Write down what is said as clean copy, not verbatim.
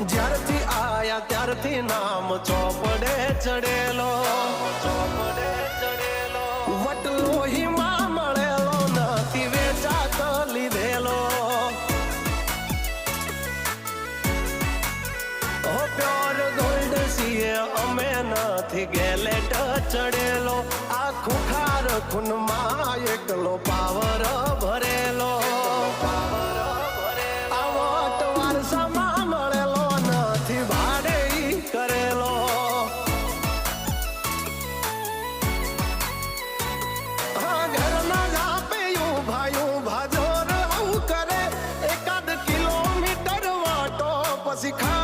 જ્યારથી આયા ત્યારથી નામ ચોપડે ચડેલો, વટલોહીમાં મળેલો નથી વેચાત લીધેલો. ઓ પ્યોર ગોલ્ડ સીએ અમે નથી ગેલેટ ચડેલો. આ ખુખાર ખૂનમાં એકલો પાવર ભરેલો. Because